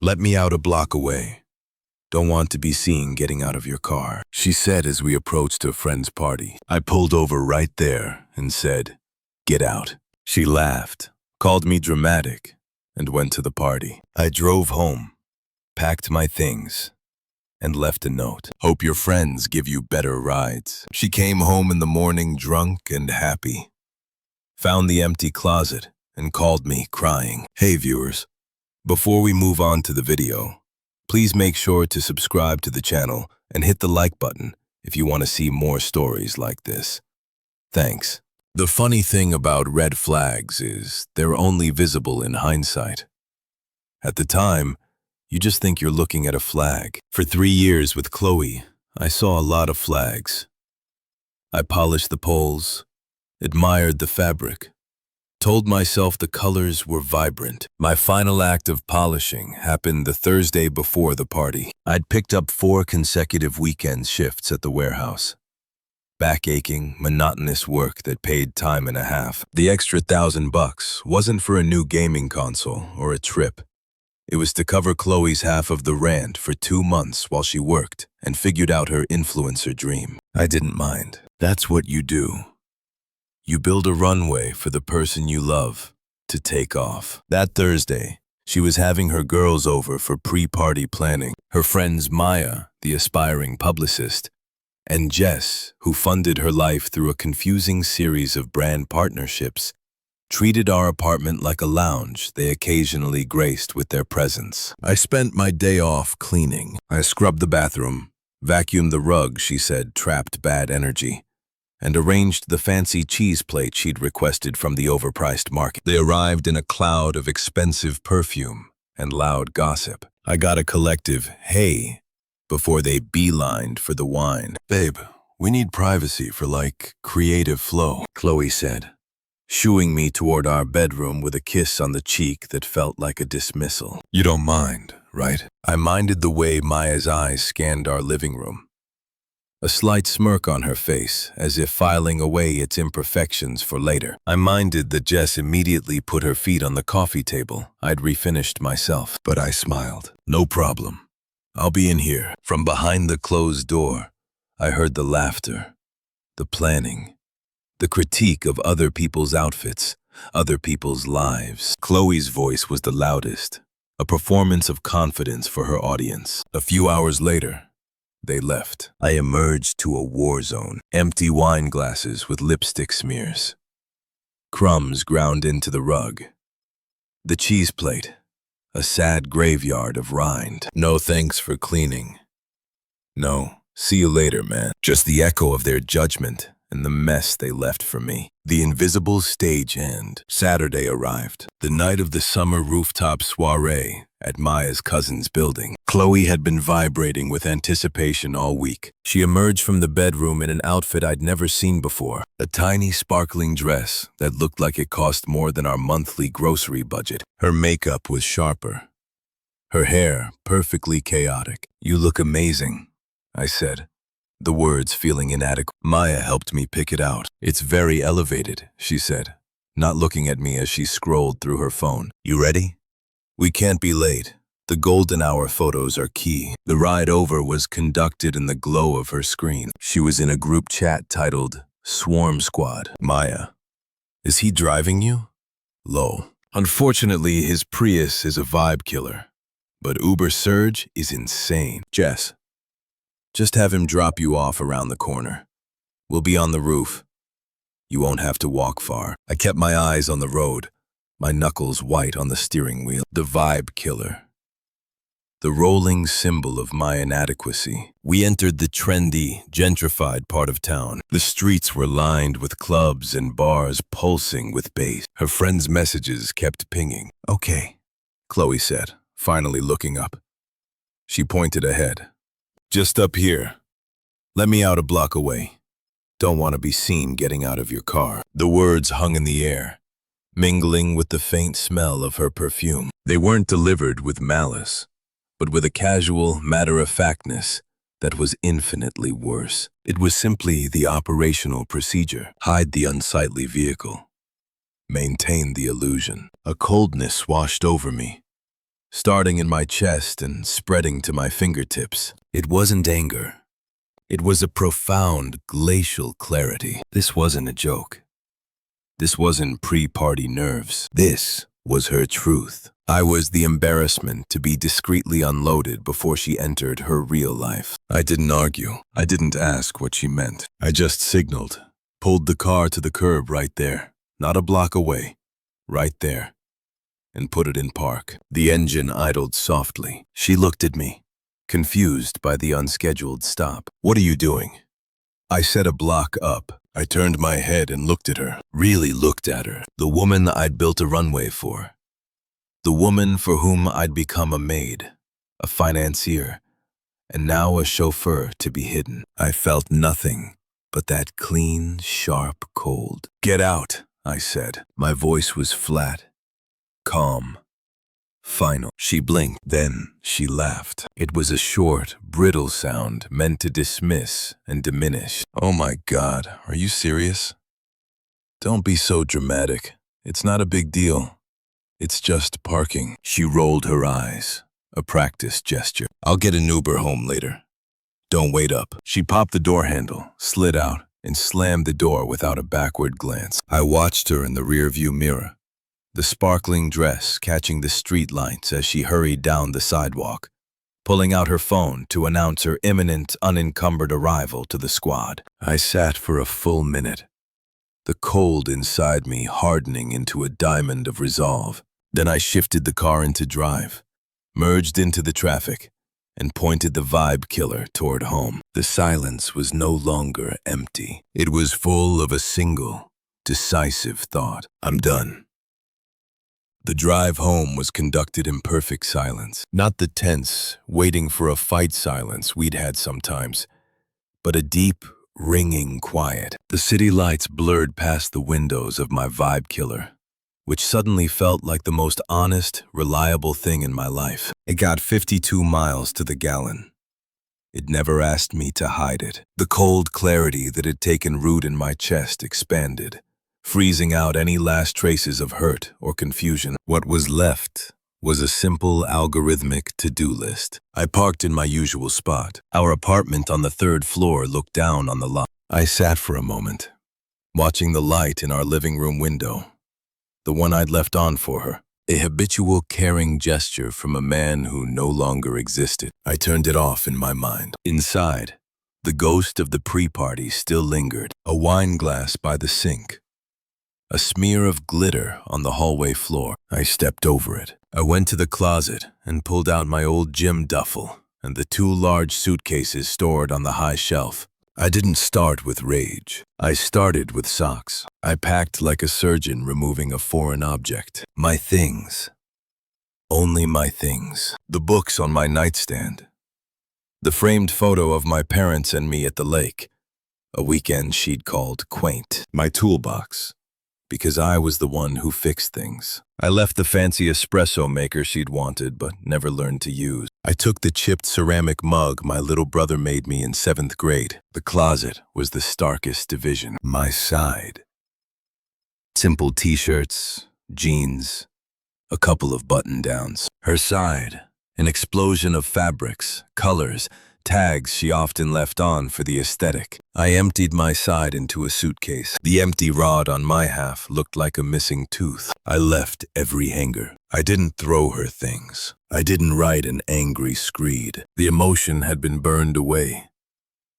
Let me out a block away. Don't want to be seen getting out of your car, she said as we approached a friend's party. I pulled over right there and said, get out. She laughed, called me dramatic, and went to the party. I drove home, packed my things, and left a note. Hope your friends give you better rides. She came home in the morning drunk and happy. Found the empty closet and called me crying. Hey viewers, before we move on to the video, please make sure to subscribe to the channel and hit the like button if you want to see more stories like this. Thanks. The funny thing about red flags is they're only visible in hindsight. At the time, you just think you're looking at a flag. For 3 years with Chloe, I saw a lot of flags. I polished the poles, admired the fabric, told myself the colors were vibrant. My final act of polishing happened the Thursday before the party. I'd picked up 4 consecutive weekend shifts at the warehouse. Back-aching, monotonous work that paid time and a half. The extra $1,000 wasn't for a new gaming console or a trip. It was to cover Chloe's half of the rent for 2 months while she worked and figured out her influencer dream. I didn't mind. That's what you do. You build a runway for the person you love to take off. That Thursday, she was having her girls over for pre-party planning. Her friends Maya, the aspiring publicist, and Jess, who funded her life through a confusing series of brand partnerships, treated our apartment like a lounge they occasionally graced with their presence. I spent my day off cleaning. I scrubbed the bathroom, vacuumed the rug she said trapped bad energy, and arranged the fancy cheese plate she'd requested from the overpriced market. They arrived in a cloud of expensive perfume and loud gossip. I got a collective hey before they beelined for the wine. Babe, we need privacy for creative flow, Chloe said, shooing me toward our bedroom with a kiss on the cheek that felt like a dismissal. You don't mind, right? I minded the way Maya's eyes scanned our living room. A slight smirk on her face, as if filing away its imperfections for later. I minded that Jess immediately put her feet on the coffee table. I'd refinished myself, but I smiled. No problem. I'll be in here. From behind the closed door, I heard the laughter, the planning, the critique of other people's outfits, other people's lives. Chloe's voice was the loudest, a performance of confidence for her audience. A few hours later, they left. I emerged to a war zone, empty wine glasses with lipstick smears, crumbs ground into the rug, the cheese plate, a sad graveyard of rind. No thanks for cleaning. No, see you later, man. Just the echo of their judgment and the mess they left for me. The invisible stagehand. Saturday arrived, the night of the summer rooftop soiree at Maya's cousin's building. Chloe had been vibrating with anticipation all week. She emerged from the bedroom in an outfit I'd never seen before, a tiny sparkling dress that looked like it cost more than our monthly grocery budget. Her makeup was sharper, her hair perfectly chaotic. You look amazing, I said, the words feeling inadequate. Maya helped me pick it out. It's very elevated, she said, not looking at me as she scrolled through her phone. You ready? We can't be late. The golden hour photos are key. The ride over was conducted in the glow of her screen. She was in a group chat titled Swarm Squad. Maya, is he driving you? Low. Unfortunately, his Prius is a vibe killer, but Uber Surge is insane. Jess, just have him drop you off around the corner. We'll be on the roof. You won't have to walk far. I kept my eyes on the road, my knuckles white on the steering wheel. The vibe killer. The rolling symbol of my inadequacy. We entered the trendy, gentrified part of town. The streets were lined with clubs and bars pulsing with bass. Her friend's messages kept pinging. Okay, Chloe said, finally looking up. She pointed ahead. Just up here. Let me out a block away. Don't want to be seen getting out of your car. The words hung in the air, mingling with the faint smell of her perfume. They weren't delivered with malice, but with a casual matter-of-factness that was infinitely worse. It was simply the operational procedure. Hide the unsightly vehicle. Maintain the illusion. A coldness washed over me, starting in my chest and spreading to my fingertips. It wasn't anger. It was a profound, glacial clarity. This wasn't a joke. This wasn't pre-party nerves. This was her truth. I was the embarrassment to be discreetly unloaded before she entered her real life. I didn't argue. I didn't ask what she meant. I just signaled, pulled the car to the curb right there, not a block away, right there, and put it in park. The engine idled softly. She looked at me, confused by the unscheduled stop. "What are you doing?" I said, "A block up." I turned my head and looked at her, really looked at her. The woman I'd built a runway for. The woman for whom I'd become a maid, a financier, and now a chauffeur to be hidden. I felt nothing but that clean, sharp cold. "Get out," I said. My voice was flat, calm, final. She blinked, then she laughed. It was a short, brittle sound meant to dismiss and diminish. "Oh my God, are you serious? Don't be so dramatic. It's not a big deal. It's just parking." She rolled her eyes, a practiced gesture. "I'll get an Uber home later. Don't wait up." She popped the door handle, slid out, and slammed the door without a backward glance. I watched her in the rearview mirror, the sparkling dress catching the street lights as she hurried down the sidewalk, pulling out her phone to announce her imminent, unencumbered arrival to the squad. I sat for a full minute, the cold inside me hardening into a diamond of resolve. Then I shifted the car into drive, merged into the traffic, and pointed the vibe killer toward home. The silence was no longer empty. It was full of a single, decisive thought. I'm done. The drive home was conducted in perfect silence. Not the tense, waiting for a fight silence we'd had sometimes, but a deep, ringing quiet. The city lights blurred past the windows of my vibe killer, which suddenly felt like the most honest, reliable thing in my life. It got 52 miles to the gallon. It never asked me to hide it. The cold clarity that had taken root in my chest expanded, freezing out any last traces of hurt or confusion. What was left was a simple algorithmic to-do list. I parked in my usual spot. Our apartment on the 3rd floor looked down on the lot. I sat for a moment, watching the light in our living room window, the one I'd left on for her, a habitual caring gesture from a man who no longer existed. I turned it off in my mind. Inside, the ghost of the pre-party still lingered, a wine glass by the sink, a smear of glitter on the hallway floor. I stepped over it. I went to the closet and pulled out my old gym duffel and the 2 large suitcases stored on the high shelf. I didn't start with rage. I started with socks. I packed like a surgeon removing a foreign object. My things. Only my things. The books on my nightstand. The framed photo of my parents and me at the lake, a weekend she'd called quaint. My toolbox, because I was the one who fixed things. I left the fancy espresso maker she'd wanted but never learned to use. I took the chipped ceramic mug my little brother made me in 7th grade. The closet was the starkest division. My side. Simple t-shirts, jeans, a couple of button-downs. Her side, an explosion of fabrics, colors, tags she often left on for the aesthetic. I emptied my side into a suitcase. The empty rod on my half looked like a missing tooth. I left every hanger. I didn't throw her things. I didn't write an angry screed. The emotion had been burned away,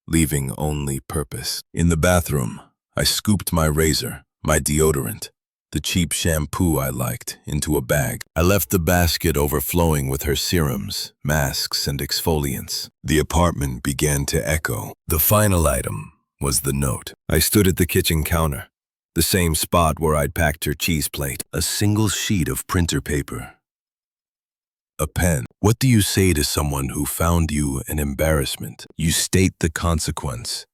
leaving only purpose. In the bathroom, I scooped my razor, my deodorant, the cheap shampoo I liked, into a bag. I left the basket overflowing with her serums, masks, and exfoliants. The apartment began to echo. The final item was the note. I stood at the kitchen counter, the same spot where I'd packed her cheese plate. A single sheet of printer paper. A pen. What do you say to someone who found you an embarrassment? You state the consequence,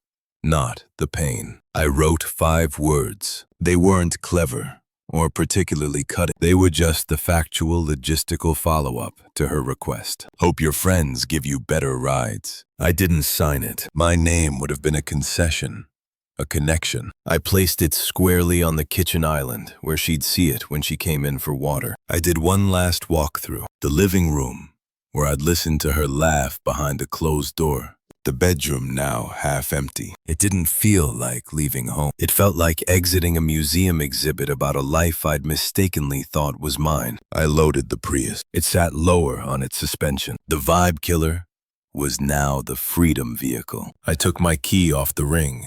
not the pain. I wrote 5 words. They weren't clever or particularly cutting. They were just the factual, logistical follow-up to her request. Hope your friends give you better rides. I didn't sign it. My name would have been a concession, a connection. I placed it squarely on the kitchen island where she'd see it when she came in for water. I did one last walkthrough, the living room, where I'd listen to her laugh behind a closed door. The bedroom now half empty. It didn't feel like leaving home. It felt like exiting a museum exhibit about a life I'd mistakenly thought was mine. I loaded the Prius. It sat lower on its suspension. The vibe killer was now the freedom vehicle. I took my key off the ring,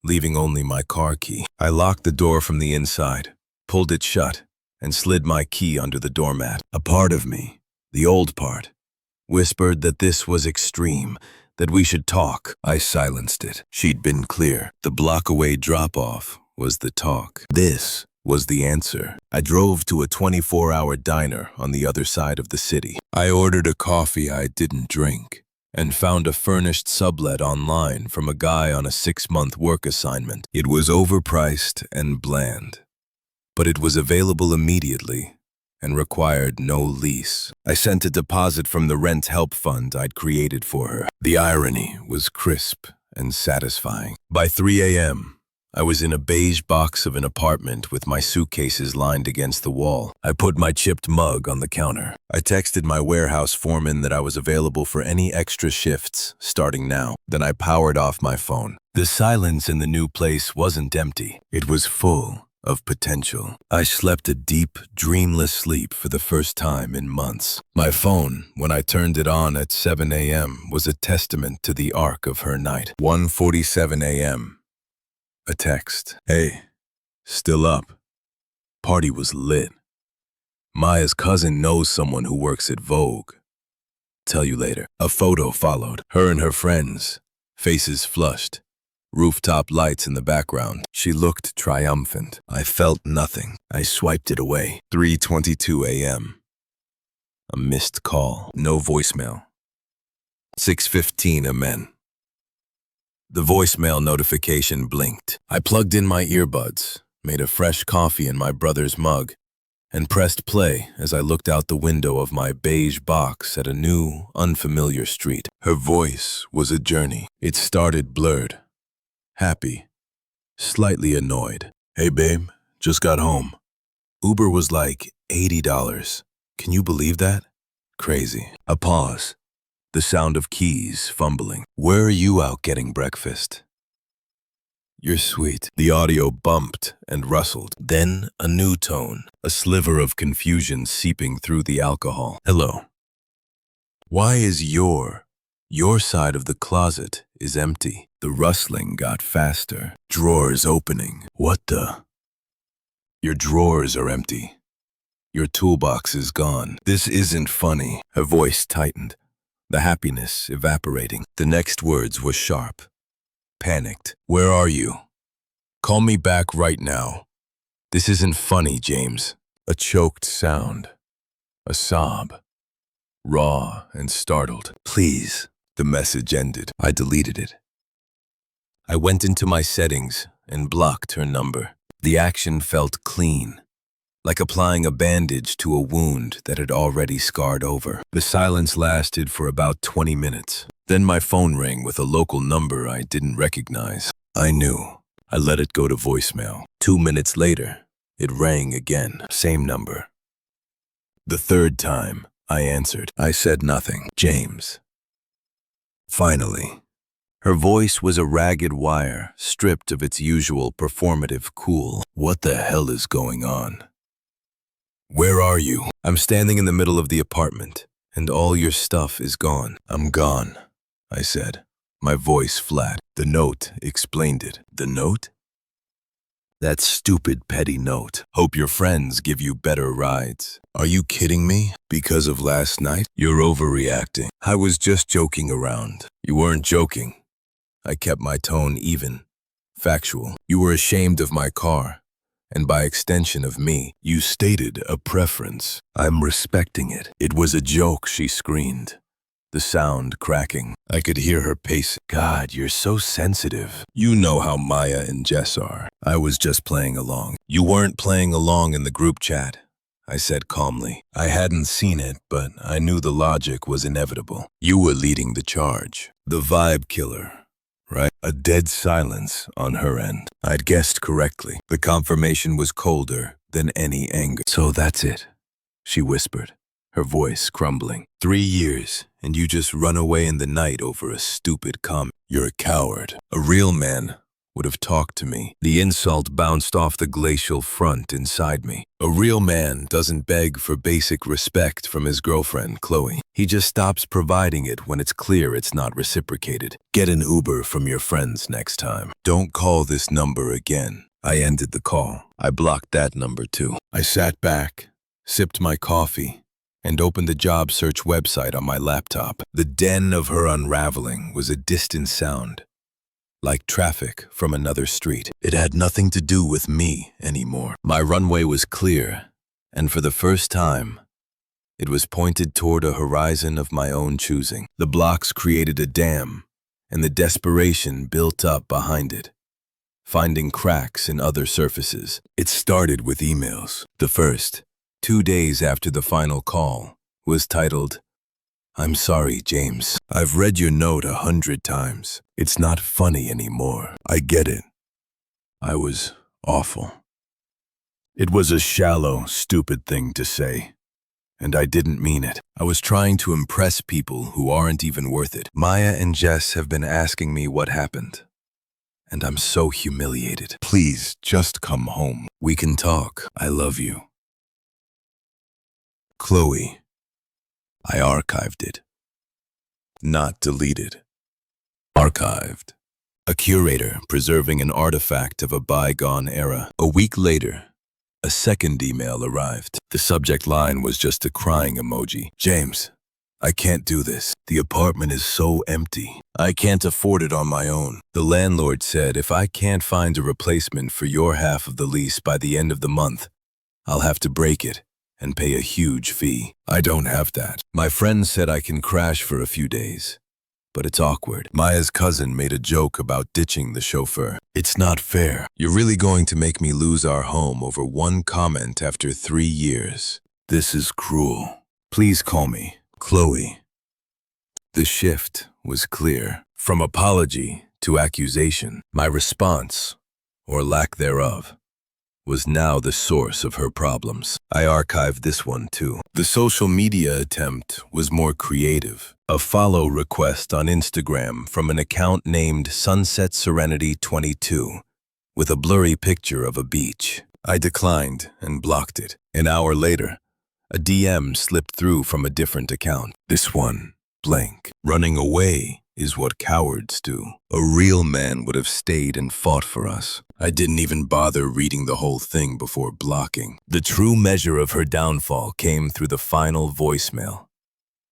leaving only my car key. I locked the door from the inside, pulled it shut, and slid my key under the doormat. A part of me, the old part, whispered that this was extreme, that we should talk. I silenced it. She'd been clear. The block-away drop-off was the talk. This was the answer. I drove to a 24-hour diner on the other side of the city. I ordered a coffee I didn't drink and found a furnished sublet online from a guy on a 6-month work assignment. It was overpriced and bland, but it was available immediately and required no lease. I sent a deposit from the rent help fund I'd created for her. The irony was crisp and satisfying. By 3 a.m., I was in a beige box of an apartment with my suitcases lined against the wall. I put my chipped mug on the counter. I texted my warehouse foreman that I was available for any extra shifts starting now. Then I powered off my phone. The silence in the new place wasn't empty. It was full of potential. I slept a deep, dreamless sleep for the first time in months. My phone, when I turned it on at 7 a.m., was a testament to the arc of her night. 1:47 a.m. A text. Hey, still up? Party was lit. Maya's cousin knows someone who works at Vogue. Tell you later. A photo followed. Her and her friends, faces flushed. Rooftop lights in the background. She looked triumphant. I felt nothing. I swiped it away. 3:22 a.m. A missed call. No voicemail. 6:15 amen. The voicemail notification blinked. I plugged in my earbuds, made a fresh coffee in my brother's mug, and pressed play as I looked out the window of my beige box at a new, unfamiliar street. Her voice was a journey. It started blurred. Happy, slightly annoyed. Hey babe, just got home. Uber was like $80. Can you believe that? Crazy. A pause. The sound of keys fumbling. Where are you out getting breakfast? You're sweet. The audio bumped and rustled. Then a new tone, a sliver of confusion seeping through the alcohol. Hello. Why is your side of the closet is empty? The rustling got faster. Drawers opening. What the? Your drawers are empty. Your toolbox is gone. This isn't funny. Her voice tightened, the happiness evaporating. The next words were sharp. Panicked. Where are you? Call me back right now. This isn't funny, James. A choked sound. A sob. Raw and startled. Please. The message ended. I deleted it. I went into my settings and blocked her number. The action felt clean, like applying a bandage to a wound that had already scarred over. The silence lasted for about 20 minutes. Then my phone rang with a local number I didn't recognize. I knew. I let it go to voicemail. 2 minutes later, it rang again. Same number. The third time, I answered. I said nothing. James. Finally. Her voice was a ragged wire, stripped of its usual performative cool. What the hell is going on? Where are you? I'm standing in the middle of the apartment, and all your stuff is gone. I'm gone, I said, my voice flat. The note explained it. The note? That stupid petty note. Hope your friends give you better rides. Are you kidding me? Because of last night? You're overreacting. I was just joking around. You weren't joking. I kept my tone even, factual. You were ashamed of my car, and by extension of me. You stated a preference. I'm respecting it. It was a joke, she screamed, the sound cracking. I could hear her pace. God, you're so sensitive. You know how Maya and Jess are. I was just playing along. You weren't playing along in the group chat, I said calmly. I hadn't seen it, but I knew the logic was inevitable. You were leading the charge. The vibe killer, right? A dead silence on her end. I'd guessed correctly. The confirmation was colder than any anger. So that's it, she whispered, her voice crumbling. 3 years, and you just run away in the night over a stupid comment. You're a coward. A real man would have talked to me. The insult bounced off the glacial front inside me. A real man doesn't beg for basic respect from his girlfriend, Chloe. He just stops providing it when it's clear it's not reciprocated. Get an Uber from your friends next time. Don't call this number again. I ended the call. I blocked that number too. I sat back, sipped my coffee, and opened the job search website on my laptop. The den of her unraveling was a distant sound, like traffic from another street. It had nothing to do with me anymore. My runway was clear, and for the first time, it was pointed toward a horizon of my own choosing. The blocks created a dam, and the desperation built up behind it, finding cracks in other surfaces. It started with emails. The first, 2 days after the final call, was titled, "I'm sorry, James. I've read your note 100 times. It's not funny anymore. I get it. I was awful." It was a shallow, stupid thing to say, and I didn't mean it. I was trying to impress people who aren't even worth it. Maya and Jess have been asking me what happened, and I'm so humiliated. Please, just come home. We can talk. I love you. Chloe. I archived it. Not deleted. Archived. A curator preserving an artifact of a bygone era. A week later, a second email arrived. The subject line was just a crying emoji. "James, I can't do this. The apartment is so empty. I can't afford it on my own. The landlord said if I can't find a replacement for your half of the lease by the end of the month, I'll have to break it and pay a huge fee. I don't have that. My friend said I can crash for a few days, but it's awkward. Maya's cousin made a joke about ditching the chauffeur. It's not fair. You're really going to make me lose our home over one comment after 3 years. This is cruel. Please call me Chloe." The shift was clear. From apology to accusation, my response, or lack thereof, was now the source of her problems. I archived this one too. The social media attempt was more creative. A follow request on Instagram from an account named Sunset Serenity 22 with a blurry picture of a beach. I declined and blocked it. An hour later, a DM slipped through from a different account. This one, blank. Running away is what cowards do. A real man would have stayed and fought for us. I didn't even bother reading the whole thing before blocking. The true measure of her downfall came through the final voicemail,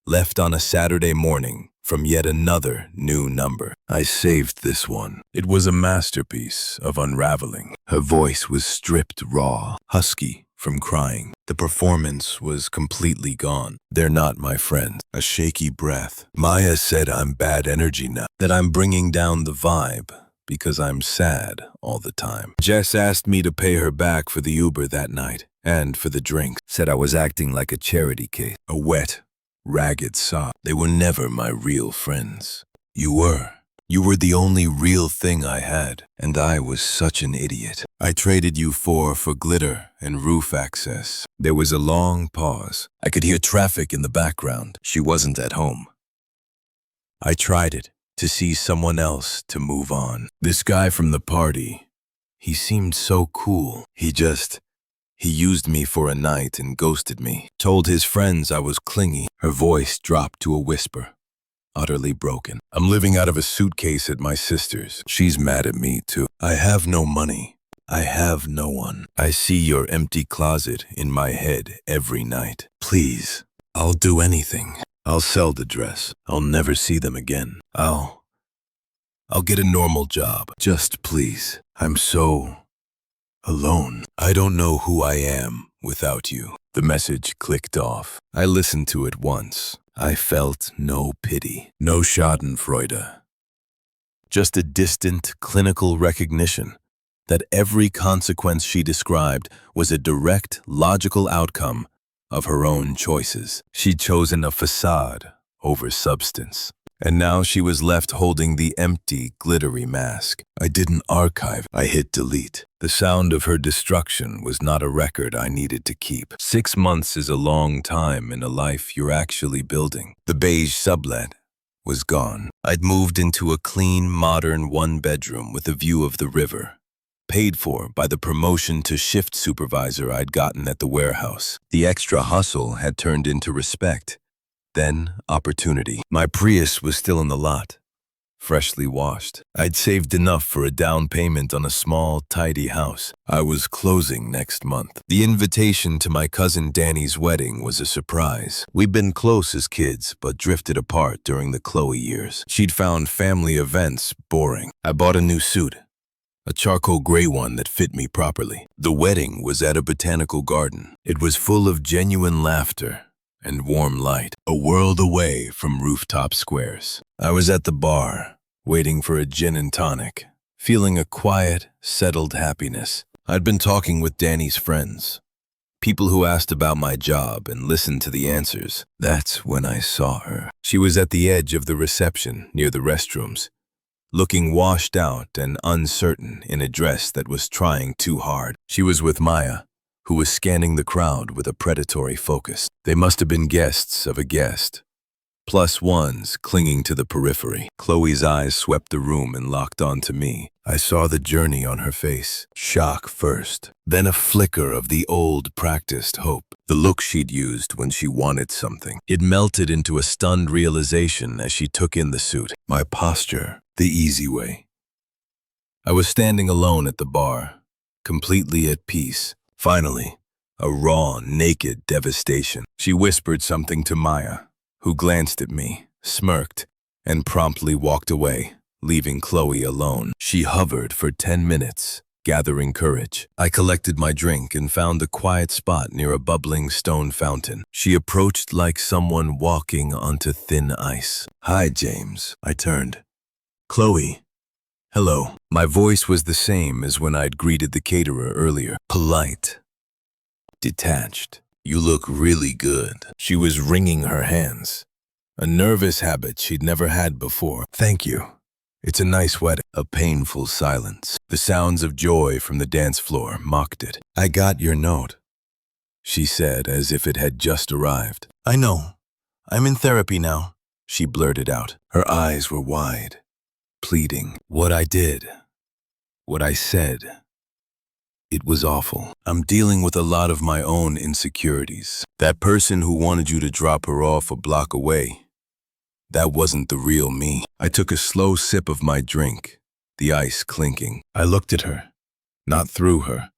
left on a Saturday morning from yet another new number. I saved this one. It was a masterpiece of unraveling. Her voice was stripped raw, husky from crying. The performance was completely gone. "They're not my friends." A shaky breath. "Maya said I'm bad energy now, that I'm bringing down the vibe because I'm sad all the time. Jess asked me to pay her back for the Uber that night and for the drinks. Said I was acting like a charity case. A wet, ragged sob. They were never my real friends. You were. You were the only real thing I had, and I was such an idiot. I traded you for glitter and roof access." There was a long pause. I could hear traffic in the background. She wasn't at home. I tried it, to see someone else to move on. This guy from the party, he seemed so cool. He used me for a night and ghosted me. Told his friends I was clingy. Her voice dropped to a whisper. Utterly broken. I'm living out of a suitcase at my sister's. She's mad at me too. I have no money. I have no one. I see your empty closet in my head every night. Please, I'll do anything. I'll sell the dress. I'll never see them again. I'll get a normal job. Just please. I'm so alone. I don't know who I am without you. The message clicked off. I listened to it once. I felt no pity, no schadenfreude. Just a distant, clinical recognition that every consequence she described was a direct, logical outcome of her own choices. She'd chosen a facade over substance. And now she was left holding the empty, glittery mask. I didn't archive. I hit delete. The sound of her destruction was not a record I needed to keep. 6 months is a long time in a life you're actually building. The beige sublet was gone. I'd moved into a clean, modern one-bedroom with a view of the river, paid for by the promotion to shift supervisor I'd gotten at the warehouse. The extra hustle had turned into respect, then opportunity. My Prius was still in the lot, freshly washed. I'd saved enough for a down payment on a small, tidy house. I was closing next month. The invitation to my cousin Danny's wedding was a surprise. We'd been close as kids, but drifted apart during the Chloe years. She'd found family events boring. I bought a new suit, a charcoal gray one that fit me properly. The wedding was at a botanical garden. It was full of genuine laughter and warm light, a world away from rooftop squares. I was at the bar, waiting for a gin and tonic, feeling a quiet, settled happiness. I'd been talking with Danny's friends, people who asked about my job and listened to the answers. That's when I saw her. She was at the edge of the reception, near the restrooms, looking washed out and uncertain in a dress that was trying too hard. She was with Maya, who was scanning the crowd with a predatory focus. They must have been guests of a guest, plus ones clinging to the periphery. Chloe's eyes swept the room and locked onto me. I saw the journey on her face. Shock first, then a flicker of the old practiced hope. The look she'd used when she wanted something. It melted into a stunned realization as she took in the suit. My posture, the easy way. I was standing alone at the bar, completely at peace. Finally, a raw, naked devastation. She whispered something to Maya, who glanced at me, smirked, and promptly walked away, leaving Chloe alone. She hovered for 10 minutes, gathering courage. I collected my drink and found a quiet spot near a bubbling stone fountain. She approached like someone walking onto thin ice. "Hi, James." I turned. "Chloe." "Hello." My voice was the same as when I'd greeted the caterer earlier. Polite, detached. "You look really good." She was wringing her hands, a nervous habit she'd never had before. "Thank you. It's a nice wedding." A painful silence. The sounds of joy from the dance floor mocked it. "I got your note," she said as if it had just arrived. "I know. I'm in therapy now," she blurted out. Her eyes were wide, pleading. What I did, what I said, it was awful. I'm dealing with a lot of my own insecurities. That person who wanted you to drop her off a block away, that wasn't the real me. I took a slow sip of my drink, the ice clinking. I looked at her, not through her,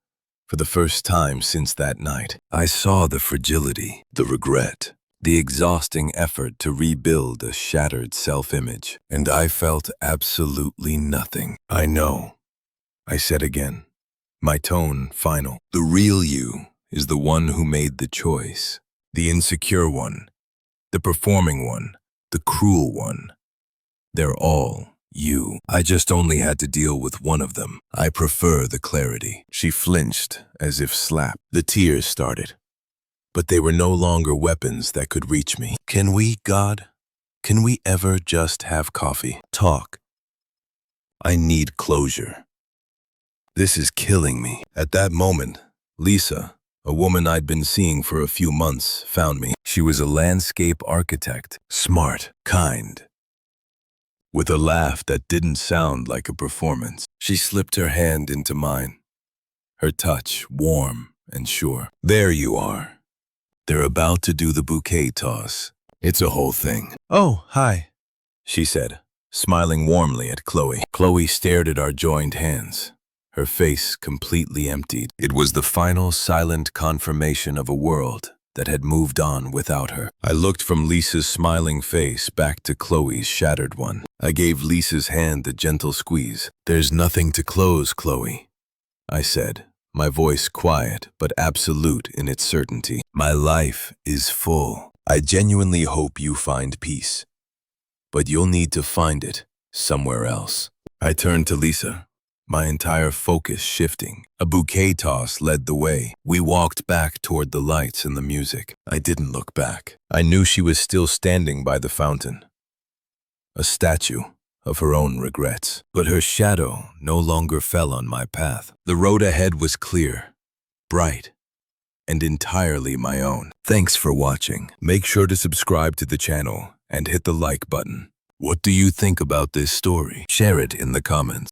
for the first time since that night. I saw the fragility, the regret, the exhausting effort to rebuild a shattered self-image, and I felt absolutely nothing. "I know," I said again, my tone final. "The real you is the one who made the choice. The insecure one, the performing one, the cruel one. They're all you. I just only had to deal with one of them. I prefer the clarity." She flinched as if slapped. The tears started, but they were no longer weapons that could reach me. Can we, God? Can we ever just have coffee? Talk. I need closure. This is killing me. At that moment, Lisa, a woman I'd been seeing for a few months, found me. She was a landscape architect, smart, kind, with a laugh that didn't sound like a performance. She slipped her hand into mine, her touch warm and sure. "There you are. They're about to do the bouquet toss. It's a whole thing." "Oh, hi," she said, smiling warmly at Chloe. Chloe stared at our joined hands, her face completely emptied. It was the final silent confirmation of a world that had moved on without her. I looked from Lisa's smiling face back to Chloe's shattered one. I gave Lisa's hand a gentle squeeze. "There's nothing to close, Chloe," I said, my voice quiet but absolute in its certainty. "My life is full. I genuinely hope you find peace, but you'll need to find it somewhere else." I turned to Lisa, my entire focus shifting. A bouquet toss led the way. We walked back toward the lights and the music. I didn't look back. I knew she was still standing by the fountain, a statue of her own regrets. But her shadow no longer fell on my path. The road ahead was clear, bright, and entirely my own. Thanks for watching. Make sure to subscribe to the channel and hit the like button. What do you think about this story? Share it in the comments.